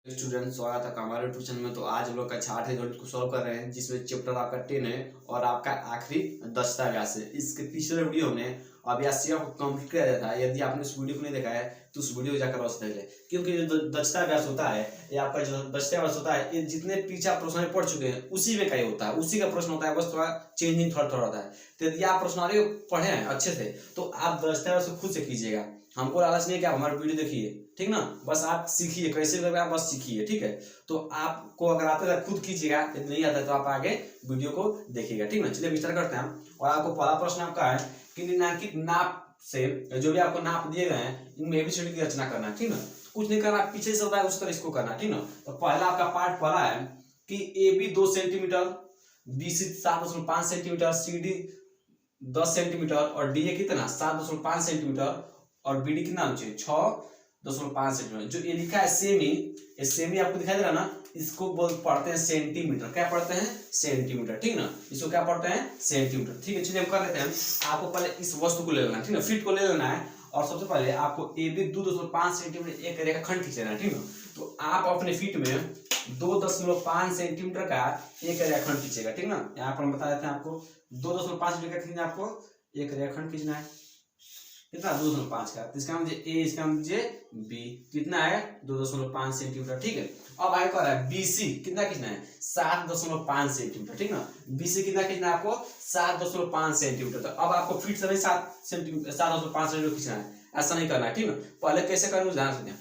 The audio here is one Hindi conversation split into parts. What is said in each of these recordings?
स्टूडेंट, स्वागत है हमारे ट्यूशन में। तो आज हम लोग कक्षा 8 गणित को सॉल्व कर रहे हैं, जिसमें चैप्टर आपका 10 है और आपका आखिरी दस्तावेज है। इसके पिछले वीडियो में अभ्यासियों को कंप्लीट किया जाता है। यदि आपने उस वीडियो को नहीं देखा है तो उस वीडियो को जाकर अवश्य देख ले, क्योंकि जो दस्तावेज होता है ये आपका जो दस्तावेज होता है ये जितने पीछे प्रश्न पढ़ चुके हैं उसी में का ही होता है, उसी का प्रश्न होता है, बस थोड़ा चेंजिंग थोड़ा थोड़ा होता है। तो यदि आप प्रश्नावली पढ़े हैं अच्छे से तो आप दस्तावेज को खुद से कीजिएगा। हमको लालच नहीं है कि आप हमारा वीडियो देखिए, ठीक ना, बस आप सीखिए कैसे करके, आप बस सीखिए, ठीक है। तो आपको अगर आता है खुद कीजिएगा, यदि नहीं आता है तो आप आगे वीडियो को देखिएगा, ठीक ना। चलिए विस्तार करते हैं हम। और आपको पहला प्रश्न आपका है कि निम्नलिखित नाप से जो भी आपको नाप दिए गए हैं इनमें एबीसीडी की रचना करना, ठीक ना। कुछ नहीं करना, पीछे से होता है उस तरह इसको करना, ठीक ना। तो पहला आपका पार्ट पहला है कि A B 2 centimetre, B C 7.5 centimetre, C D 10 centimetre और डी ए कितना 7.5 सेंटीमीटर और बी डी कितना होना चाहिए 6.5 सेंटीमीटर। जो ये लिखा है सेमी, ये सेमी आपको दिखाई दे रहा ना, इसको पढ़ते हैं सेंटीमीटर। क्या पढ़ते हैं? सेंटीमीटर, ठीक ना। इसको क्या पढ़ते हैं? सेंटीमीटर, ठीक है। चलिए हम कर लेते हैं। आपको पहले इस वस्तु को ले लेना है, ठीक ना, फीट को ले लेना है। और सबसे पहले आपको ए बी 2.5 सेंटीमीटर एक रेखाखंड खींचना है, ठीक ना। तो आप अपने फीट में 2.5 सेंटीमीटर का एक रेखाखंड खींचेगा, ठीक ना। यहाँ पर हम बता देते हैं आपको 2.5 सेंटीमीटर खींचना, आपको एक रेखाखंड खींचना है। कितना? 2.5 का। तो इसका मतलब ए, इसका मतलब बी कितना है 2.5 सेंटीमीटर, ठीक है। अब आगे कह रहा है बीसी कितना खींचना है 7.5 सेंटीमीटर, ठीक ना। बीसी कितना खींचना है आपको 7.5 सेंटीमीटर। तो अब आपको फीट से नहीं 7.5 सेंटीमीटर खींचना है, ऐसा नहीं करना है, ठीक ना। पहले कैसे करना ध्यान से।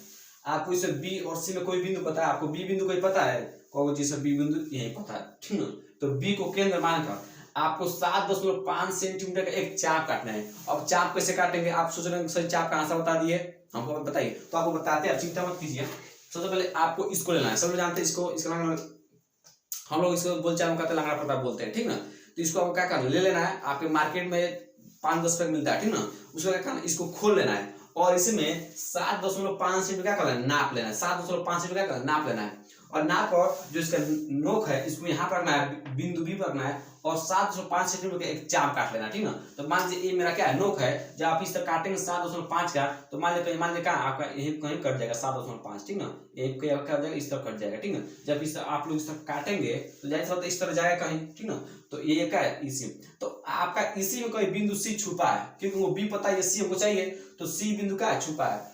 आपको इसे बी और सी में कोई बिंदु पता है, आपको बी बिंदु कोई पता है, कहोगे जी सर बी बिंदु यही पता है, ठीक ना। तो बी को केंद्र मानकर आपको 7.5 सेंटीमीटर का एक चाप काटना है। अब चाप कैसे काटेंगे? आप सोच रहे हैं सर चाप का आंसर बता दिए, हमको बताइए। तो आपको बताते हैं, आप चिंता मत कीजिए। सबसे पहले आपको इसको लेना है, सब लोग जानते हैं इसको, इसका हम लोग इसको बोलचाल में कहते हैं लंगड़ा प्रताप बोलते हैं, ठीक ना। तो इसको आपको क्या करना ले लेना है, आपके मार्केट में 5-10 रुपए मिलता है, ठीक ना। उसको क्या करना, इसको खोल लेना है और इसमें 7.5 सेंटीमीटर क्या करना है नाप लेना है। 7.5 सेंटीमीटर क्या करना है नाप लेना है। और नाप और जो इसका नोक है इसको यहाँ पर रखना है, बिंदु बी पर रखना है और 7.5 सेंटीमीटर का एक चाप काट लेना, ठीक ना। तो मान लीजिए ये मेरा क्या है नोक है, जब आप इस तरह काटेंगे 7.5 का, तो मान लीजिए कहाँ आपका यही कहीं कट जाएगा 7.5, ठीक ना। यही क्या हो जाएगा इस तरह कट जाएगा, ठीक ना। जब इस तरह आप लोग इस तरह काटेंगे तो जाहिर इस तरह जाएगा कहीं, ठीक ना। तो ये क्या है इसी, तो आपका इसी में कोई बिंदु सी छुपा है, क्योंकि वो बी पता है सी हमको चाहिए, तो सी बिंदु क्या है छुपा है।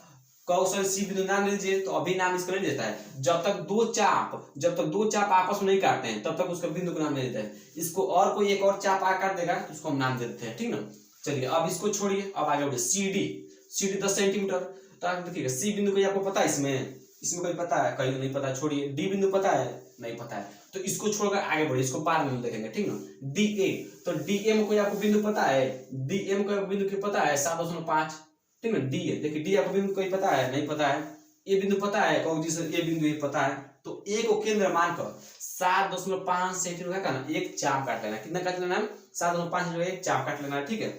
कहो सर सी बिंदु नाम ले लीजिए, तो अभी नाम इसको नहीं देता है। जब तक दो चाप आपस में नहीं काटते हैं तब तक उसका बिंदु को नाम नहीं देता है। इसको और कोई एक और चाप आकर काट देगा तो उसको हम नाम दे देते हैं, ठीक ना। चलिए अब इसको छोड़िए, अब आगे बढ़िए। C D 10 centimetre. तो आप देखिएगा सी बिंदु को आपको पता है, इसमें कोई पता है, कहीं नहीं पता, छोड़िए। डी बिंदु पता है, नहीं पता है, तो इसको छोड़कर आगे बढ़िए, इसको बाद में देखेंगे, ठीक ना। डी ए, तो डी ए में कोई आपको बिंदु पता है, डी ए में कोई बिंदु की पता है 7.5, ठीक है। डी है, देखिए डी आपको बिंदु कोई पता है, नहीं पता है। ए बिंदु पता है, कहो जी सर ए बिंदु ये पता है। तो ए को केंद्र मानकर 7.5 सेंटीमीटर का ना एक चाप काट लेना। कितना काट लेना है? 7.5 सेंटीमीटर एक चाप काट लेना है, ठीक है।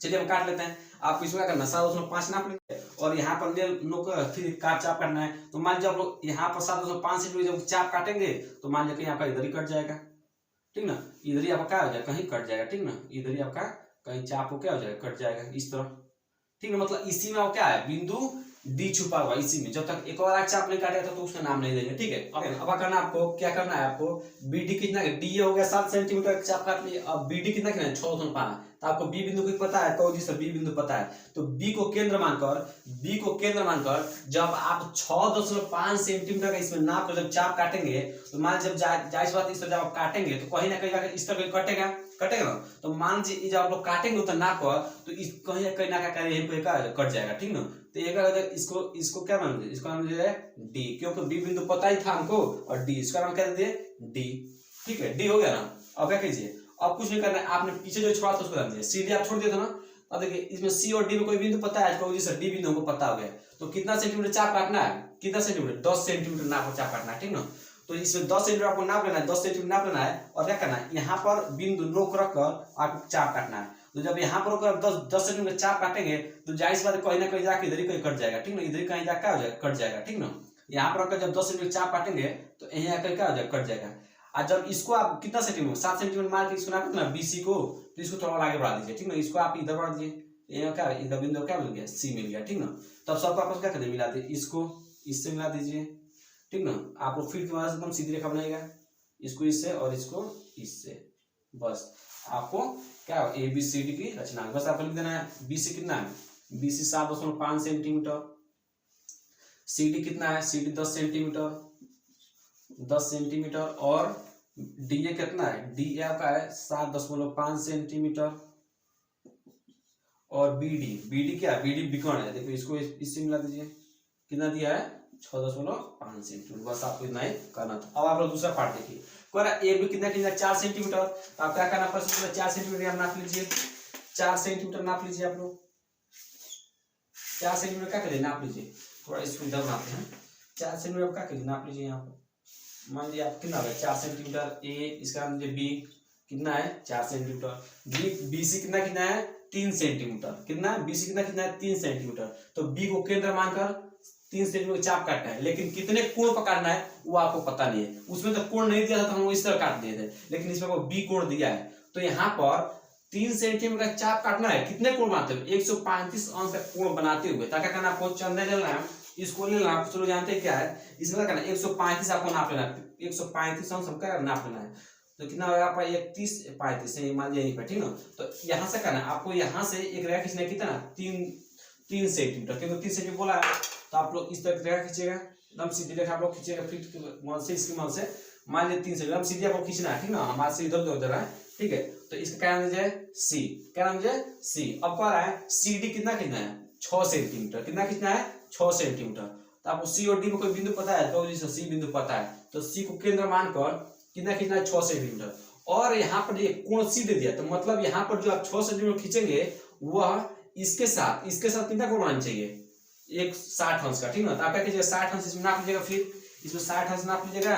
चलिए हम काट लेते हैं। आपको इसको क्या करना 7.5 नाप लेंगे और यहाँ पर नोक फिर काट चाप करना है। तो मान लीजिए आप लोग यहाँ पर 7.5 सेंटीमीटर जब चाप काटेंगे तो मान लीजिए आपका इधर ही कट जाएगा, ठीक ना। इधर ही आपका क्या हो जाएगा, कहीं कट जाएगा, ठीक ना। इधर ही आपका कहीं चाप को क्या हो जाएगा, कट जाएगा इस तरह, ठीक है। मतलब इसी में क्या है बिंदु डी छुपा हुआ इसी में। जब तक एक और चाप नहीं काटेगा तो उसका नाम नहीं देंगे, ठीक है। अब करना आपको क्या करना है, आपको बी डी कितना, डी ए हो गया 7 सेंटीमीटर चाप काट लिया। अब बी डी कितना 6.5, तो आपको बी बिंदु को पता है, कहो जी सर बी बिंदु पता है। तो बी को केंद्र मानकर जब आप 6.5 सेंटीमीटर का इसमें नाप कर जब चाप काटेंगे तो मान जब जायज बात इस तरह जब आप काटेंगे तो कहीं ना कहीं इस तरह कटेगा ना। तो मान लीजिए जब आप लोग काटेंगे उतना नाप तो इस कहीं ना कहीं कट जाएगा, ठीक ना। तो इसको क्या मान लीजिए, इसका नाम है डी, क्योंकि बी बिंदु पता ही था हमको और डी इसका नाम क्या दे दिए डी, ठीक है। डी हो गया ना। अब क्या कीजिए, अब कुछ नहीं करना है, आपने पीछे जो छोड़ा था उसको ध्यान दीजिए, सीधे आप छोड़ दिए थे ना। अब देखिए इसमें सी और डी में कोई बिंदु पता है, कहो जी सर डी बिंदु हमको पता हो गया। तो कितना सेंटीमीटर चाप काटना है, कितना सेंटीमीटर 10 सेंटीमीटर नाप चाप काटना है, ठीक ना। तो इसमें 10 सेंटीमीटर आपको नाप लेना है, 10 सेंटीमीटर नाप लेना है और क्या करना है यहाँ पर बिंदु नोक रखकर आपको चाप काटना है। तो जब यहाँ पर 10 सेंटीमीटर चाप काटेंगे तो जाहिर बात कहीं ना कहीं जाके इधर ही कहीं कट जाएगा, ठीक ना। इधर कहीं जाकर क्या हो जाएगा, कट जाएगा, ठीक ना। यहाँ पर जब 10 सेंटीमीटर चाप काटेंगे तो यहाँ कहीं क्या हो जाएगा, कट जाएगा। और जब इसको आप कितना सेंटीमीटर 7 सेंटीमीटर मार के इसको नाप ना बीसी को, तो इसको थोड़ा आगे बढ़ा दीजिए, ठीक ना। इसको आप इधर बढ़ा दीजिए, ये क्या इधर बिंदु क्या मिल गया सी मिल गया, ठीक ना। तब सबको आपस क्या करें मिला दीजिए, इसको इससे मिला दीजिए ठीक ना। आप लोग फिर के बाद एकदम सीधी रेखा बनाएगा, इसको इससे और इसको इससे, बस आपको क्या ए बी सी डी की रचना, बस आपको लिख देना है। बी सी कितना है, B C 7.5 centimetre, C D कितना है, सी डी 10 सेंटीमीटर, 10 सेंटीमीटर, और डी ए कितना है, डी ए का है 7.5 सेंटीमीटर, और बी डी क्या है, बी डी विकर्ण है, देखो इसको इससे मिला दीजिए, कितना दिया है 6.5 सेंटीमीटर, बस आपको इतना ही करना था। अब आप लोग दूसरा पार्ट देखिए, ए बी कितना कितना 4 सेंटीमीटर, तो आप क्या करना पड़ेगा, 4 सेंटीमीटर नाप लीजिए, 4 सेंटीमीटर नाप लीजिए आप लोग, 4 सेंटीमीटर क्या करिए नाप लीजिए, थोड़ा इसको इधर नापते हैं, 4 सेंटीमीटर क्या करिए नाप लीजिए, यहाँ पर मान लीजिए आप कितना है 4 सेंटीमीटर, ए इसका नाम बी कितना है 4 सेंटीमीटर, बी सी कितना कितना है 3 सेंटीमीटर, कितना बी सी कितना कितना है 3 सेंटीमीटर, तो बी को केंद्र मानकर 3 सेंटीमीटर चाप काटना है, लेकिन कितने कोण पकड़ना है वो आपको पता नहीं है, उसमें तो कोण नहीं दिया था तो हम इस तरह काट दिए थे, लेकिन इसमें बी कोण दिया है, तो यहाँ पर 3 सेंटीमीटर का चाप काटना है, कितने कोण बनाते हुए 135 अंश का कोण बनाते हुए, ताकि करना आपको चंदे लेना है, इसको ले लेना, आप चलो जानते हैं क्या है, इसमें क्या करना 135 आपको नाप लेना है, 135 अंश हमका नाप लेना है, तो कितना होगा आपका 31 35 से मान लीजिए यहीं पर, ठीक ना। तो यहाँ से करना आपको, यहाँ से एक रेखा खींचना कितना 3 सेंटीमीटर, क्योंकि 3 सेंटीमीटर बोला है, तो आप लोग इस तरह रेखा खींचेगा, एकदम सीधी रेखा आप लोग खींचेगा, फिर से इसकी मदद से मान लीजिए 3 सेंटीमीटर सीधी आपको खींचना है, ठीक ना, हमारे से इधर उधर है, ठीक है। तो इसका क्या नाम है सी, क्या नाम है सी। अब कह रहा है सी डी कितना खींचना है 6 सेंटीमीटर, कितना खींचना है 6 सेंटीमीटर, तो आपको सी और डी में कोई बिंदु पता है, तो सी बिंदु पता है, तो सी को केंद्र मानकर कितना खींचना है 6 सेंटीमीटर, और यहाँ पर ये कोण सी दे दिया, तो मतलब यहाँ पर जो आप 6 सेंटीमीटर खींचेंगे वह इसके साथ कितना कोण बनाना चाहिए, एक 60 अंश का, ठीक ना। तो आप क्या कीजिएगा 60 अंश इसमें नाप लीजिएगा, फिर इसमें 60 अंश नाप लीजिएगा,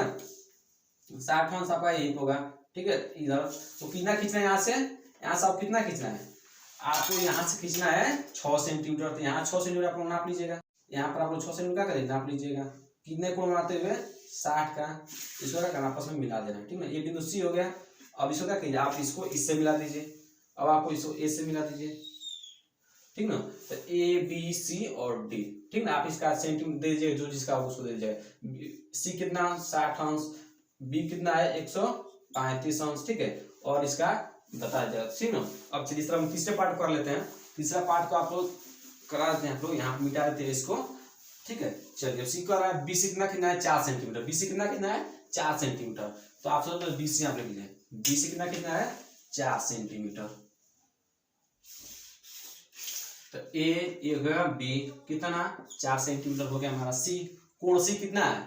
60 अंश आपका यही होगा, ठीक है। इधर तो कितना खींचना है, यहाँ से आप कितना खींचना है, आपको यहाँ से खींचना है 6 सेंटीमीटर, तो यहाँ 6 सेंटीमीटर आप लोग नाप लीजिएगा, यहाँ पर आप लोग 6 सेंटीमीटर क्या करें नाप लीजिएगा, कितने कोण बनाते हुए 60 का, इसको क्या करना आपस में मिला देना, ठीक ना। ये बिंदु सी हो गया, अब इसको क्या कीजिए आप इसको इससे मिला दीजिए, अब आपको इसको ए से मिला दीजिए, ठीक ना। तो ए बी सी और डी, ठीक ना, आप इसका सेंटीमीटर दे दीजिए, जो जिसका उसको दे दीजिएगा, सी कितना 60 अंश, बी कितना है 135 अंश, ठीक है, और इसका बता दीजिएगा, ठीक ना। अब चलिए हम तीसरे पार्ट कर लेते हैं, तीसरा पार्ट को आप लोग करा देते हैं, आप लोग यहाँ मिटा देते हैं इसको, ठीक है। चलिए सी कर रहा है, बी सी कितना है 4 सेंटीमीटर, बी सी कितना है 4 सेंटीमीटर, तो आप सब बी सी यहाँ लिख लें, बी सी कितना है 4 सेंटीमीटर, तो ए हो गया, बी कितना 4 सेंटीमीटर हो गया हमारा, सी कोण सी कितना है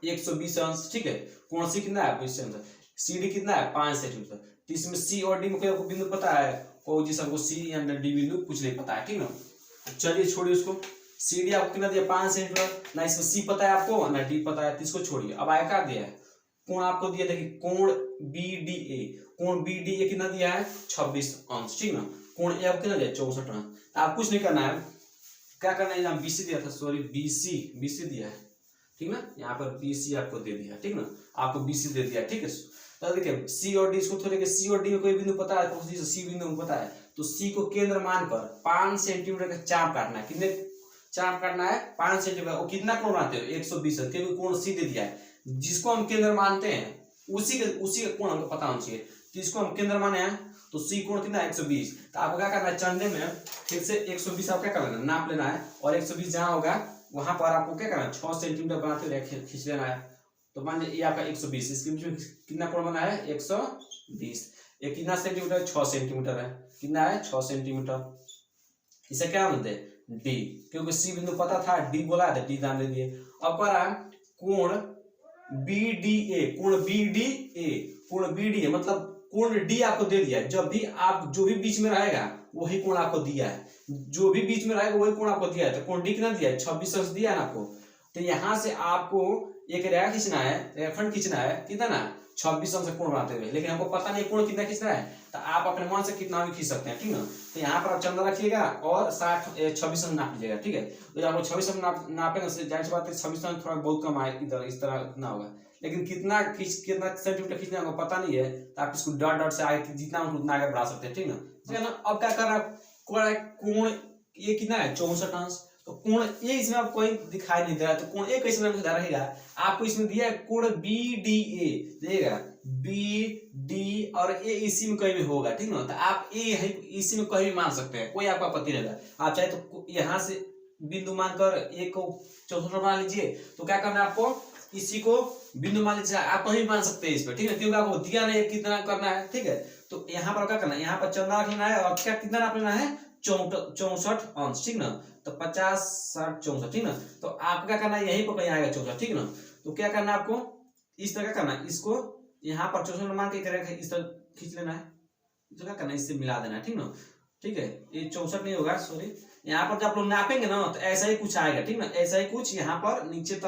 120 अंश, ठीक है, कोण सी कितना है 20 अंश, सी डी कितना है 5 सेंटीमीटर, तो इसमें सी और डी में कोई बिंदु पता है, कोई जिस हमको सी या डी बिंदु कुछ नहीं पता है, ठीक ना। चलिए छोड़िए उसको, सी डी आपको कितना दिया 5 सेंटीमीटर, ना इसमें सी पता है आपको ना डी पता है, तो इसको छोड़िए। अब आया क्या दिया है, कोण आपको दिया, देखिए कोण बी डी ए, कोण बी डी ए कितना दिया है 26 अंश, ठीक ना, कोण ए आपको कितना दिया 64 अंश, आप कुछ नहीं करना है, क्या करना है, यहाँ बीसी दिया था, सॉरी बीसी दिया है, ठीक ना, यहाँ पर बीसी आपको दे दिया, ठीक ना, आपको बीसी दे दिया, ठीक है। तो देखिए सी और डी, इसको थोड़े सी और डी में कोई बिंदु पता है, तो सी बिंदु में पता है, तो सी को केंद्र मानकर 5 सेंटीमीटर का चाप काटना है, कितने चाप काटना है 5 सेंटीमीटर, वो कितना कोण बनाते हो 120, क्योंकि कोण सी दे दिया है, जिसको हम केंद्र मानते हैं उसी का कोण हमको पता होना चाहिए, तो इसको हम केंद्र माने हैं, तो सी कोण कितना है 120, तो आपको क्या करना है चंदे में फिर से 120 आप क्या करना है नाप लेना है, और 120 जहां होगा वहां पर आपको क्या करना है 6 सेंटीमीटर बनाते हुए खींच लेना है, तो मान लीजिए ये आपका 120, इसके बीच में कितना कोण बना है 120, ये कितना सेंटीमीटर 6 सेंटीमीटर है, कितना है 6 सेंटीमीटर, इसे क्या बोलते हैं डी, क्योंकि सी बिंदु पता था, डी बोला था, डी नाम दे दिए। अब कह रहा है कोण बी डी ए, कोण बी डी ए, कोण बी डी ए मतलब कोण डी आपको दे दिया है, जब भी आप जो भी बीच में रहेगा वही कोण आपको दिया है, जो भी बीच में रहेगा वही कोण आपको दिया है, तो कोण डी कितना दिया है 26 अंश दिया है ना आपको, तो यहाँ से आपको एक रेखा खींचना है, रेखाखंड खींचना है, कितना ना 26 अंश कोण बनाते हुए, लेकिन हमको पता नहीं कोण कितना खींचना है, तो आप अपने मन से कितना भी खींच सकते हैं, ठीक ना। तो यहाँ पर आप चंदा रखिएगा और 26 अंश नाप लीजिएगा, ठीक है, तो जब आप 26 अंश नापेंगे, जाहिर सी बात है 26 अंश थोड़ा बहुत कम आए, इधर इस तरह कितना होगा, लेकिन कितना सेंटीमीटर खींचना हमको पता नहीं है, तो आप इसको डॉट डॉट से आगे जितना उतना आगे बढ़ा सकते हैं, ठीक ना। अब क्या कर रहा है कोण ये कितना है 64 अंश, तो कोण ए इसमें आपको कोई दिखाई नहीं दे रहा है, तो कोण ए कैसे रहेगा, आपको इसमें दिया है कोण BDA, देखिएगा BD और ए इसी में कहीं भी होगा, ठीक ना। तो आप ए इसी में कहीं भी मान सकते हैं, कोई आपको आपत्ति नहीं है। आप चाहे तो यहाँ से बिंदु मानकर ए को 64 मान लीजिए, तो क्या करना है आपको, इसी को बिंदु मान लीजिए, आप कहीं मान सकते हैं इस पर, ठीक है, क्योंकि आपको दिया नहीं कितना करना है, ठीक है। तो यहाँ पर क्या करना है, यहाँ पर चंदा रख लेना है और क्या कितना नाप लेना है, 64 अंश, ठीक ना। तो 50 60 64, ठीक ना। तो आपको क्या करना है, यहीं पर कहीं आएगा 64, ठीक ना। तो क्या करना है आपको, इस तरह क्या करना है, इसको यहाँ पर 64 मान के इस तरह खींच लेना है, तो क्या करना है, इससे मिला देना है, ठीक ना। ठीक है, ये 64 नहीं होगा, सॉरी। यहाँ पर जब आप लोग नापेंगे ना तो ऐसा ही कुछ आएगा, ठीक ना, ऐसा ही कुछ यहाँ पर नीचे की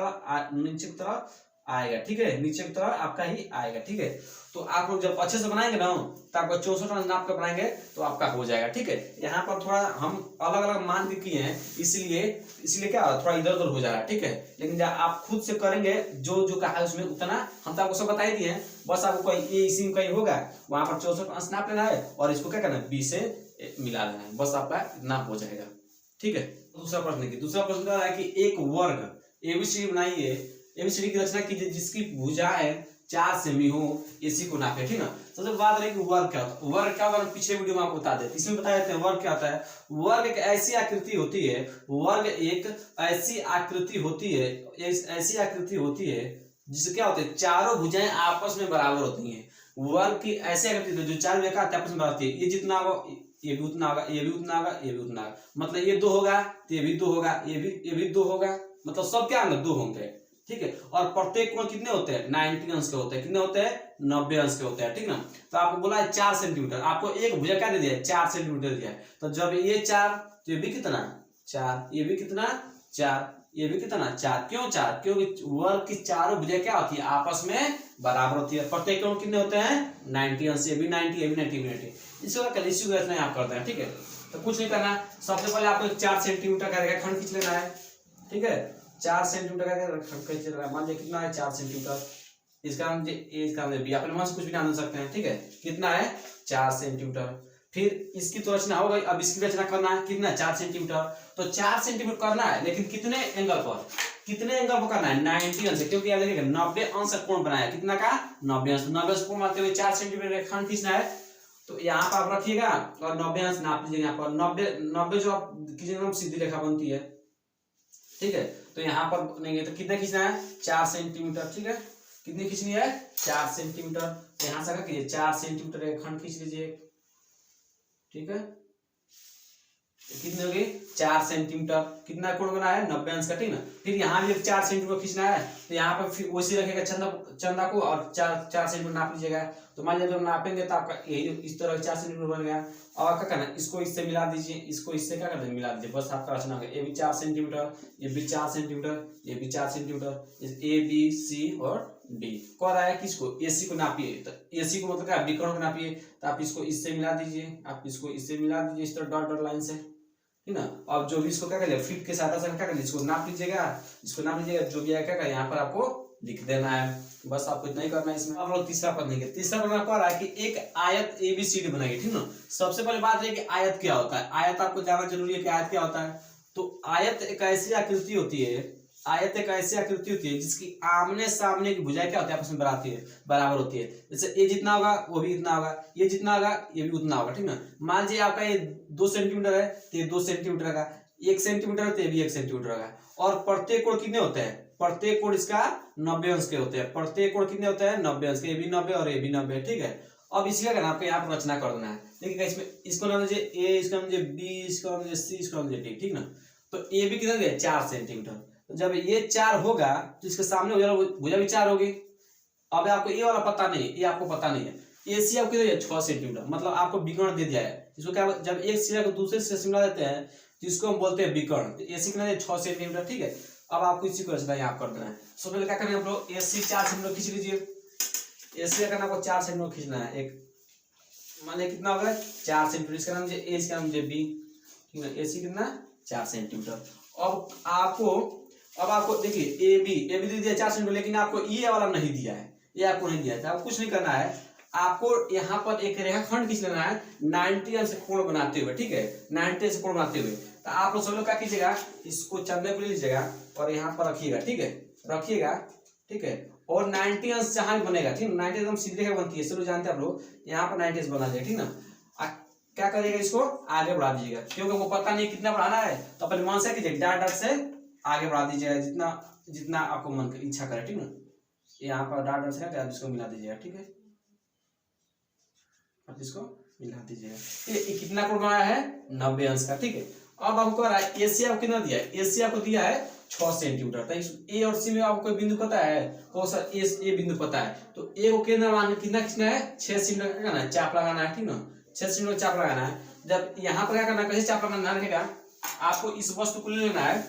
तरफ आएगा, ठीक है, नीचे की तरफ आपका ही आएगा, ठीक है। तो आप लोग जब अच्छे से बनाएंगे ना तो आपका 64 नाप कर बनाएंगे तो आपका हो जाएगा, ठीक है। यहाँ पर थोड़ा हम अलग अलग मान के किए हैं, इसलिए क्या थोड़ा इधर उधर हो जा रहा है, ठीक है। लेकिन जब आप खुद से करेंगे जो जो कहा है उसमें उतना हम तो आपको सब बता ही दिए हैं, बस आपको कोई ये इसी में कहीं होगा, वहां पर 64 अंश नाप लेना है और इसको क्या करना है, 20 से मिला देना है, बस आपका इतना हो जाएगा, ठीक है। दूसरा प्रश्न क्या है कि एक वर्ग एबीसीडी बनाइए, एबीसीडी की रचना कीजिए जिसकी भुजाएं 4 सेमी हो, इसी को नापे, ठीक ना। सबसे बात रही कि वर्ग क्या होता है, वर्ग क्या होता है पिछले वीडियो में आपको बता देते, इसमें बता देते हैं वर्ग क्या होता है। वर्ग एक ऐसी आकृति होती है, वर्ग एक ऐसी आकृति होती है जिससे क्या होता है, चारों भुजाएं आपस में बराबर होती हैं। वर्ग की ऐसी आकृति जो चार भुजाएं आपस में बराबर होती है, ये जितना होगा ये भी उतना होगा, ये भी उतना होगा, ये भी उतना होगा, मतलब ये 2 होगा तो ये भी 2 होगा, ये भी 2 होगा, मतलब सब क्या होंगे, 2 होंगे, ठीक है। और प्रत्येक कोण कितने होते हैं, 90 अंश के होते हैं, कितने होते हैं, 90 अंश के होते हैं, ठीक ना। तो आपको बोला है 4 सेंटीमीटर, आपको एक भुजा क्या दे दिया है, 4 सेंटीमीटर दिया है। तो जब ये 4 तो ये भी कितना 4, ये भी कितना 4, ये भी कितना 4, क्यों 4, क्योंकि वर्ग की चारों भुजाएं क्या होती है, आपस में बराबर होती है। प्रत्येक कोण कितने होते हैं, 90 अंश, ये भी 90, ये भी 90, ये भी 90। इसको कैलकुलेशन रचना आप करते हैं, ठीक है। तो कुछ नहीं करना, सबसे पहले आपको 4 सेंटीमीटर का रेखाखंड खींच लेना है, ठीक है। 4 सेंटीमीटर का रेखाखंड खींच लेना है, मान लीजिए कितना है 4 सेंटीमीटर, इसका नाम ए, इसका नाम बी, आप मन से कुछ भी नाम दे सकते हैं, ठीक है। कितना है 4 सेंटीमीटर, फिर इसकी तो रचना हो गई, अब इसकी रचना करना है, कितना 4 सेंटीमीटर, तो 4 सेंटीमीटर करना है, लेकिन कितने एंगल पर करना है, 90 अंश, क्योंकि याद रखिएगा 90 अंश कोण बनाया, कितना का 90 अंश, 90 अंश कोण बनाते हुए 4 सेंटीमीटर रेखाखंड खींचना है। तो यहाँ पर आप रखिएगा और 90 अंश नाप लीजिएगा, यहाँ पर 90 जो आप खींचेंगे सीधी रेखा बनती है, ठीक है। तो यहाँ पर नहीं है तो कितना खींचना है, 4 सेंटीमीटर, ठीक है। कितनी खींचनी है, 4 सेंटीमीटर। यहाँ से कीजिए 4 सेंटीमीटर रेखाखंड खींच लीजिए, ठीक है। कितनी होगी 4 सेंटीमीटर, कितना कोण बना है 90 अंश का, ठीक ना। फिर यहाँ भी 4 सेंटीमीटर खींचना है, तो यहाँ पर फिर वैसे रखेगा चंदा को और 4 सेंटीमीटर नाप लीजिएगा। तो मान लीजिए जब नापेंगे तो आपका यही इस तरह 4 सेंटीमीटर बन गया। और क्या करना है, इसको इससे मिला दीजिए, इसको इससे क्या करते हैं मिला दीजिए, बस आपका रचना हो गया। ये भी 4 सेंटीमीटर, ये भी 4 सेंटीमीटर, ये भी 4 सेंटीमीटर, ए बी सी और डी कह रहा है कि इसको एसी को नापिए, तो एसी को मतलब क्या विकर्ण को नापिए, तो आप इसको इससे मिला दीजिए, आप इसको इससे मिला दीजिए इस तरह डॉट डॉट लाइन से, ठीक ना। अब जो भी इसको क्या करिए फीट के सहायता से क्या करिए, इसको नाप लीजिएगा, जो भी आएगा यहाँ पर आपको लिख देना है, बस आपको इतना ही करना है इसमें। अब लोग तीसरा प्रश्न लेंगे। तीसरा प्रश्न कह रहा है कि एक आयत एबीसीडी बनाइए, ठीक ना। सबसे पहले बात है कि आयत क्या होता है, आयत आपको जानना जरूरी है कि आयत क्या होता है। तो आयत एक ऐसी आकृति होती है, जिसकी आमने सामने की भुजाएं क्या होती है, आपस में बराबर होती है। जैसे ये जितना होगा वो भी इतना होगा, ये जितना होगा ये भी उतना होगा, ठीक ना। मान लीजिए आपका ये 2 सेंटीमीटर है तो ये 2 सेंटीमीटर का, 1 सेंटीमीटर है तो ये भी 1 सेंटीमीटर का। और प्रत्येक कोण कितने होते हैं, प्रत्येक कोण इसका 90 अंश के होते हैं, प्रत्येक कोण कितने होते हैं 90 अंश के, ये भी 90 और ये भी 90, ठीक है। अब इसलिए करना आपको यहाँ पर रचना कर देना है, देखिएगा इसमें इसको नाम दीजिए ए, इसका नाम दीजिए बी, इसका नाम दीजिए सी, इसका नाम दीजिए डी, ठीक ना। तो ए भी कितना दिया 4 सेंटीमीटर, तो जब ये 4 होगा तो इसके सामने भुजा भी 4 होगी। अब आपको ये वाला पता नहीं है, ये आपको पता नहीं है। एसी आपको कितना दिया 6 सेंटीमीटर, मतलब आपको विकर्ण दे दिया है, इसको क्या जब एक सिरा को दूसरे सिरे से मिला देते हैं तो इसको हम बोलते हैं विकर्ण। तो एसी कितना दिया 6 सेंटीमीटर, ठीक है। अब आपको इसी को रचना यहाँ कर देना है। सबसे पहले क्या करना है, आप लोग एसी 4 सेंटीमीटर खींच लीजिए। एसी का करना आपको 4 सेंटीमीटर खींचना है, एक मान लिया कितना होगा 4 सेंटीमीटर, इसका नाम ए, इसका नाम बी, ठीक है। एसी कितना 4 सेंटीमीटर। अब आपको देखिए ए बी दे दिया 4 सेंटीमीटर, लेकिन आपको ये वाला नहीं दिया है, ये आपको नहीं दिया है। आपको कुछ नहीं करना है, आपको यहाँ पर एक रेखाखंड खींच लेना है 90 अंश कोण बनाते हुए, ठीक है। 90 अंश कोण बनाते हुए तो आप लोग सब लोग क्या कीजिएगा, इसको चंदे को ले लीजिएगा और यहाँ पर रखिएगा, ठीक है, रखिएगा, ठीक है। और 90 अंश जहां भी बनेगा, ठीक है, 90 एकदम सीधे रेखा बनती है, सब लोग जानते हैं आप लोग, यहाँ पर 90 अंश बना जाएगा, ठीक ना। क्या करिएगा, इसको आगे बढ़ा दीजिएगा, क्योंकि वो पता नहीं कितना बढ़ाना है, तो अपने मन से कीजिए, डाट डाट से आगे बढ़ा दीजिएगा, जितना जितना आपको मन इच्छा करे, ठीक ना। यहाँ पर डाट डाट से आप इसको मिला दीजिएगा, ठीक है, आप इसको मिला दीजिएगा। ये कितना कोण बनाया है, 90 अंश का, ठीक है। अब आपको कह रहा है एशिया को कितना दिया है, एशिया को दिया है 6 सेंटीमीटर। तो ए और सी में आपको कोई बिंदु पता है, कौन सा ए बिंदु पता है, तो ए को केंद्र मान कितना खींचना है, 6 सेंटीमीटर का है, चाप लगाना है, ठीक ना, 6 सेंटीमीटर चाप लगाना है। जब यहाँ पर क्या करना है, कैसे चाप लगाना रहेगा, आपको इस वस्तु को ले लेना है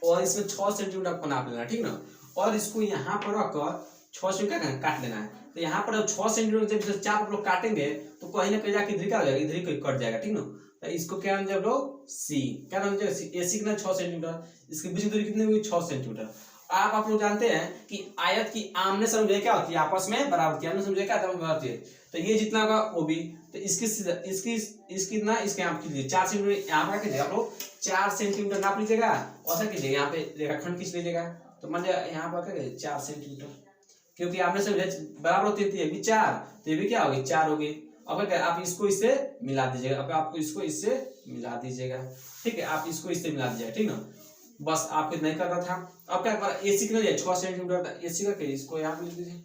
और इसमें 6 सेंटीमीटर आपको नाप लेना है, ठीक ना, और इसको यहाँ पर रखकर 6 सेंटीमीटर काट लेना है। तो यहाँ पर 6 सेंटीमीटर जब चाप आप लोग काटेंगे तो कहीं ना कहीं जाके इधर क्या हो जाएगा, इधर ही कट जाएगा, ठीक ना। तो इसको क्या नाम दिया आप लोग, सी, क्या नाम दिया, एसी कितना 6 सेंटीमीटर, इसके बीच की दूरी कितनी हुई, 6 सेंटीमीटर। आप लोग जानते हैं कि आयत की आमने सामने क्या होती है, आपस में बराबर की, आमने सामने क्या होती है, तो ये जितना होगा वो भी, तो इसकी ना इसके यहाँ कीजिए 4 सेंटीमीटर, यहाँ पर कीजिएगा आप लोग 4 सेंटीमीटर नाप लीजिएगा, और क्या कीजिएगा, यहाँ पे रेखाखंड खींच लीजिएगा। तो मान लिया यहाँ पर क्या 4 सेंटीमीटर, क्योंकि आपने से बराबर होती है, भी 4, तो ये भी क्या होगी, 4 होगी। अब क्या आप इसको इससे मिला दीजिएगा, अब आपको इसको इससे मिला दीजिएगा, ठीक है, आप इसको इससे मिला दीजिएगा, ठीक ना। बस आपको इतना ही करना था। अब क्या कर, एसी कितना दिया 6 सेंटीमीटर, एसी का इसको यहाँ लिख दीजिए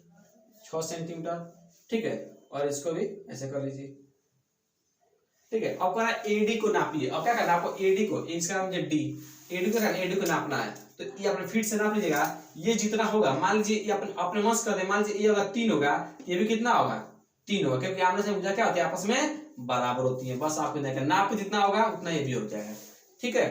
6 सेंटीमीटर, ठीक है, और इसको भी ऐसे कर लीजिए, ठीक है। अब करना एडी को नापिए। अब क्या करना आपको, एडी को, इसका नाम है डी, एडी को एडी को नापना है, तो ये अपने फीट से नाप लीजिएगा। ये जितना होगा, मान लीजिए ये अपने मस्त कर दे, मान लीजिए ये अगर 3 होगा, ये भी कितना होगा, 3 होगा, क्योंकि आपने से क्या होती है, आपस में बराबर होती है। बस आपको नाप जितना होगा उतना ये भी हो जाएगा, ठीक है।